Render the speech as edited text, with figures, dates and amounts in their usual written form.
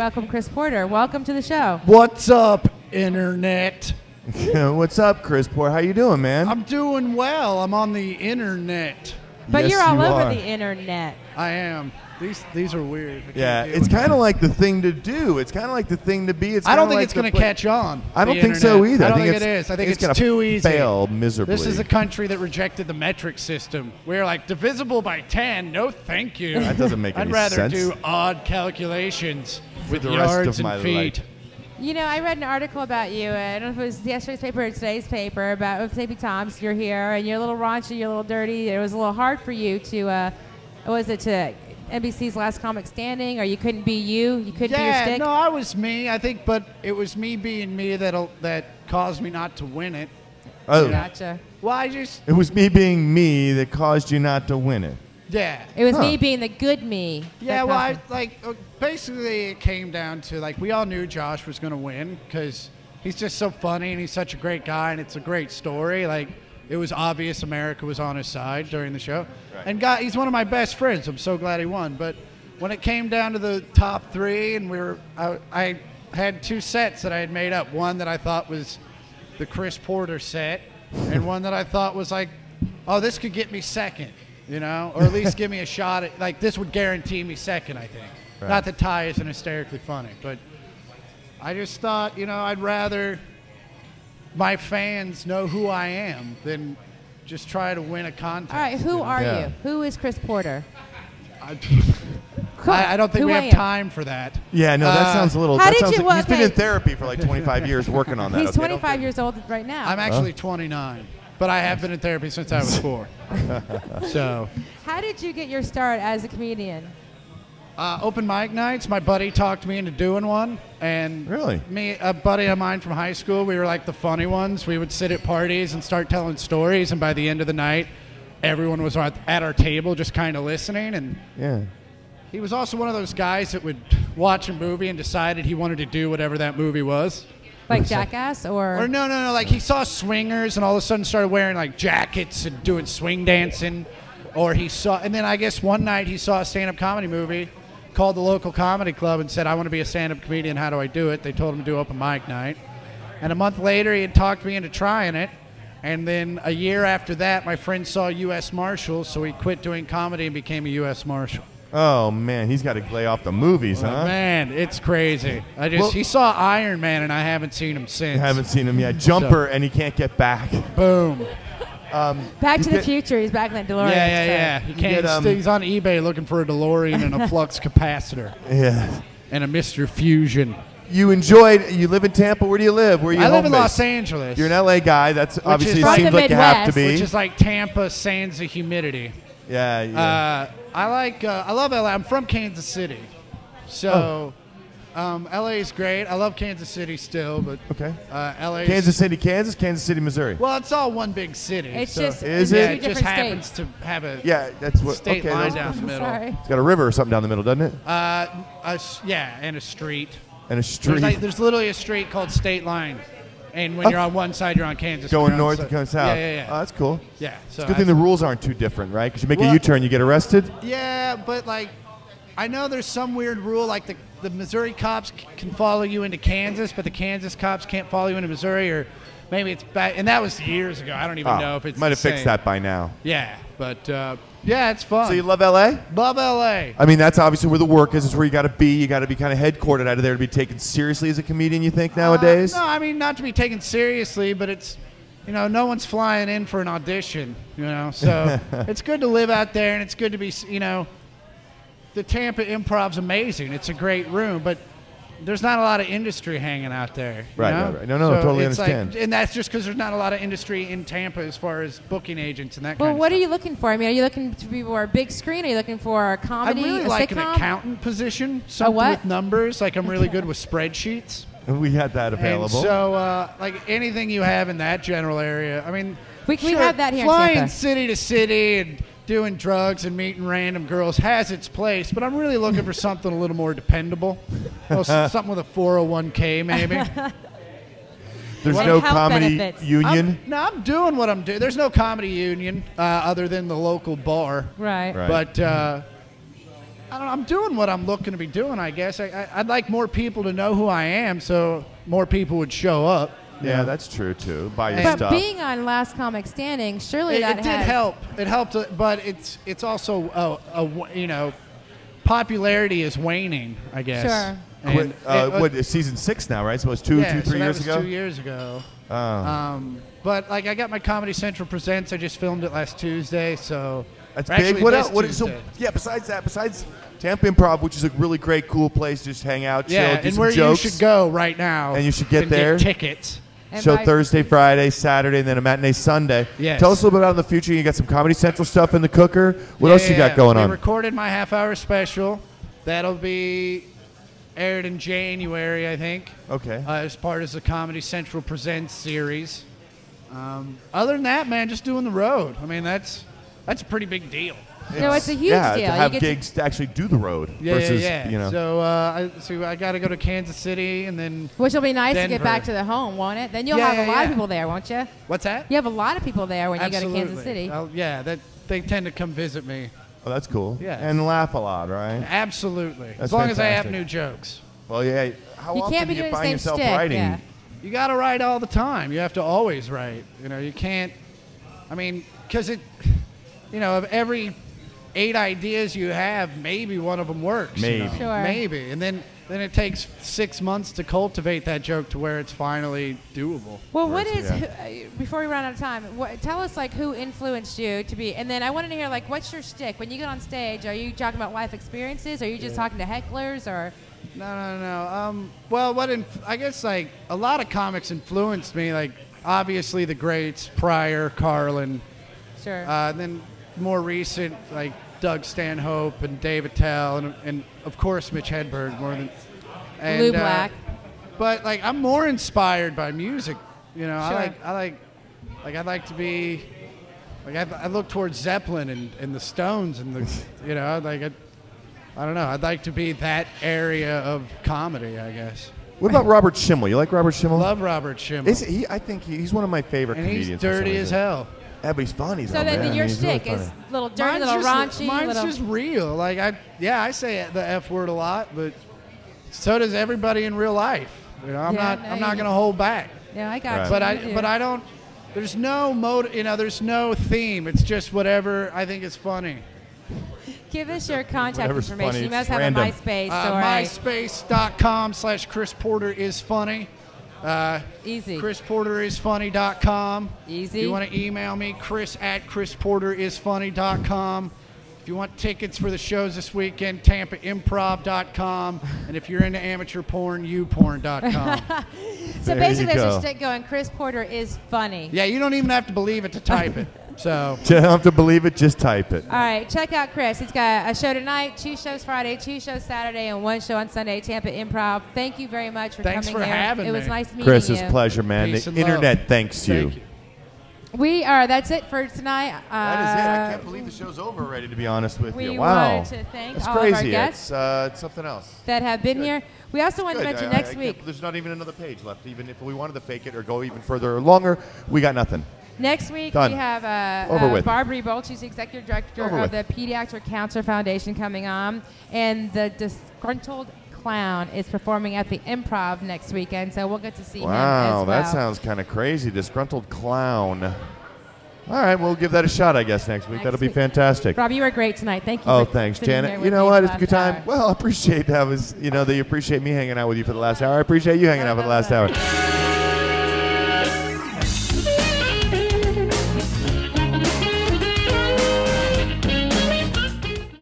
welcome Chris Porter. Welcome to the show. What's up, Internet? What's up, Chris Porter? How you doing, man? I'm doing well. I'm on the Internet. But Yes, you're all you over are. the internet. I am. These are weird. Yeah, it's kind of like the thing to do. It's kind of like the thing to be. I don't think it's going to catch on. I don't the think so internet. either. I don't think it is. I think it's gonna too easy. Fail miserably. This is a country that rejected the metric system. We're like, divisible by 10? No, thank you. That doesn't make any I'd rather sense. do odd calculations with the rest yards of my and feet. life. You know, I read an article about you. I don't know if it was yesterday's paper or today's paper about maybe Tom's. You're here and you're a little raunchy, you're a little dirty. It was a little hard for you to, was it to NBC's Last Comic Standing, or you couldn't be you? You couldn't be your Yeah, stick? no, I was me, I think, but it was me being me that caused me not to win it. Oh, Gotcha. Well, I just, it was me being me that caused you not to win it. yeah. It was Huh. me being the good me. Yeah, that well, caused me- basically it came down to, we all knew Josh was going to win because he's just so funny and he's such a great guy and it's a great story. It was obvious America was on his side during the show. Right. And he's one of my best friends. I'm so glad he won. But when it came down to the top three, and I had two sets that I had made up. One that I thought was the Chris Porter set, and one that I thought was oh, this could get me second, or at least give me a shot at, this would guarantee me second, I think. Right. Not that Ty isn't hysterically funny, but I just thought, I'd rather my fans know who I am than just try to win a contest. All right, who are Yeah. you? Who is Chris Porter? I don't think Who we I have am. time for that. Yeah, no, that sounds a little. How That did sounds you- like, well, he's been okay. in therapy for like 25 years working on that. He's okay? Don't 25 get- years old right now. I'm actually 29, but I have been in therapy since I was 4. So, How did you get your start as a comedian? open mic nights. My buddy talked me into doing one, and Really? a buddy of mine from high school. We were like the funny ones. We would sit at parties and start telling stories, and by the end of the night, everyone was at our table just kind of listening. And Yeah. he was also one of those guys that would watch a movie and decided he wanted to do whatever that movie was. Like Jackass Or no, he saw swingers and all of a sudden started wearing jackets and doing swing dancing. Or and then I guess one night he saw a stand-up comedy movie, called the local comedy club and said, I want to be a stand-up comedian, how do I do it? They told him to do open mic night. And a month later he had talked me into trying it. And then a year after that, my friend saw U.S. Marshal, so he quit doing comedy and became a U.S. Marshal. Oh man, he's got to lay off the movies, huh? Man, it's crazy. Well- He saw Iron Man and I haven't seen him since. I haven't seen him yet. Jumper, and he can't get back. Boom. Back to the get- Future. He's back in that DeLorean. Yeah. He can't. get, He's on eBay looking for a DeLorean and a flux capacitor Yeah. and a Mr. Fusion. You live in Tampa. Where do you live? Where are you I live in home-based? Los Angeles. You're an LA guy. That's obviously is- From seems the like you have to Midwest, be. which is like Tampa sans the humidity. Yeah. I love LA. I'm from Kansas City. So LA is great. I love Kansas City still, but Okay. LA Kansas City, Kansas, Kansas City, Missouri. Well, it's all one big city. It's so just Is it's it? two it just different happens states. to have a Yeah, that's what. state okay, line those- down the middle. Sorry. It's got a river or something down the middle, doesn't it? And a street. And a street There's literally a street called State Line, and when you're on one side, you're on Kansas. going when you're on north the and going side- south. Yeah. Oh, that's cool. Yeah. So Good thing the rules aren't too different, right? Because you make Well- a U-turn, you get arrested. Yeah, but I know there's some weird rule, the Missouri cops can follow you into Kansas, but the Kansas cops can't follow you into Missouri, or maybe it's back. And that was years ago. I don't even know if it's might the have fixed same. that by now. Yeah, but yeah, it's fun. So you love LA? Love LA. I mean, that's obviously where the work is. It's where you got to be. You got to be kind of headquartered out of there to be taken seriously as a comedian. You think nowadays? No, I mean not to be taken seriously, but it's no one's flying in for an audition. So it's good to live out there, and it's good to be the Tampa Improv's amazing. It's a great room, but there's not a lot of industry hanging out there. Right. No, totally it's understand. And that's just because there's not a lot of industry in Tampa as far as booking agents and that Well, kind of what are stuff. you looking for? I mean, are you looking to be more big screen? Are you looking for a I comedy, really a like sitcom? an accountant position, something what? with numbers. I'm really good with spreadsheets. We had that available. And so, anything you have in that general area. I mean, We have that here in flying Tampa. city to city and doing drugs and meeting random girls has its place, but I'm really looking for something a little more dependable. Something with a 401k, maybe. There's And no health comedy benefits. union. I'm doing what I'm doing. There's no comedy union other than the local bar. Right. Right. But I don't know, I'm doing what I'm looking to be doing, I guess. I'd like more people to know who I am, so more people would show up. Yeah, that's true too. Buy your But stuff. being on Last Comic Standing, surely It did help. It helped, but it's also popularity is waning, I guess. Sure. And what is season 6 now, right? So it was 3 that years was ago. 2 years ago. Oh. But like I got my Comedy Central Presents. I just filmed it last Tuesday, so That's actually big. What this else? What is, so Tuesday. yeah. Besides Tampa Improv, which is a really great, cool place, just hang out, chill, Yeah, do and some where jokes. you should go right now. And you should get there. Get tickets. And Show buy- Thursday, Friday, Saturday, and then a matinee Sunday. Yes. Tell us a little bit about in the future. You got some Comedy Central stuff in the cooker. What else you got going we on? recorded my half-hour special. That'll be aired in January, I think. Okay. As part of the Comedy Central Presents series. Other than that, man, just doing the road. I mean, that's a pretty big deal. No, it's a huge yeah, deal. to You have get gigs to actually do the road Yeah, versus, yeah. you know. So I got to go to Kansas City and then. Which will be nice to get Denver. back to the home, won't it? Then you'll Yeah, have a lot of yeah. people there, won't you? What's that? You have a lot of people there when you go to Kansas City. Yeah, they tend to come visit me. Oh, that's cool. Yeah. And laugh a lot, right? Absolutely. That's as long as I have fantastic. new jokes. Well, yeah. How You often can't do be you doing the find same yourself shtick, writing? yeah. You got to write all the time. You have to always write. You know, you can't. I mean, because of every 8 ideas you have, maybe one of them works. Maybe. You know? Sure. Maybe. And then it takes 6 months to cultivate that joke to where it's finally doable. Well, what Works, is yeah. before we run out of time? Tell us like who influenced you to be, and then I wanted to hear like what's your shtick when you get on stage? Are you talking about life experiences? Are you just talking to hecklers or? No. Well, I guess like a lot of comics influenced me. Like obviously the greats, Pryor, Carlin. Sure. And then more recent, like Doug Stanhope and Dave Attell, and of course Mitch Hedberg more than. And, Lou Black. But like I'm more inspired by music. You know, Sure. I'd like to be. Like I look towards Zeppelin and the Stones and the, I don't know. I'd like to be that area of comedy, I guess. What about Robert Schimmel? You like Robert Schimmel? Love Robert Schimmel. I think he's one of my favorite And comedians. he's for some dirty as reason. hell. Yeah, but he's funny. So though, then man. your He's really shtick is funny. little dirty, little raunchy, Mine's little. just real. Like I say the F word a lot, but so does everybody in real life. You know, I'm not gonna hold back. Yeah, I got Right. you. But I don't. There's no there's no theme. It's just whatever I think is funny. Give us your contact Whatever's information. funny, You must it's have random. a MySpace or a MySpace.com/Chris Porter is funny. easy. ChrisPorterisfunny.com. Easy. If you want to email me, chris@chrisporterisfunny.com. If you want tickets for the shows this weekend, TampaImprov.com. And if you're into amateur porn, youporn.com. So There basically, you there's go. a stick going. Chris Porter is funny. Yeah, you don't even have to believe it to type it. So You don't have to believe it, just type it. All right, check out Chris. He's got a show tonight, 2 shows Friday, 2 shows Saturday, and 1 show on Sunday. Tampa Improv. Thank you very much for Thanks coming for here. having It was me. nice meeting Chris, you. it's a pleasure, man. Peace The and love. internet thanks you. Thank you. That's it for tonight. That is it. I can't believe the show's over already, to be honest with we you. Wow. wanted to thank That's all of our crazy. guests It's something else. that have been here. We also wanted to Good. mention I next can't- week. There's not even another page left. Even if we wanted to fake it or go even further or longer, we got nothing. Next week, Done. we have Over with. Barbary Bolt. She's the executive director Over of with. the Pediatric Cancer Foundation coming on. And the Disgruntled Clown is performing at the Improv next weekend, so we'll get to see him as Wow, well. that sounds kind of crazy. Disgruntled clown. All right, we'll give that a shot, I guess, next week. Next That'll be week. fantastic. Rob, you were great tonight. Thank you. Oh, for thanks, sitting here Janet. with You know me what? for It's a the good last time. hour. Well, I appreciate that. That you appreciate me hanging out with you for the last hour. I appreciate you hanging out for the last hour.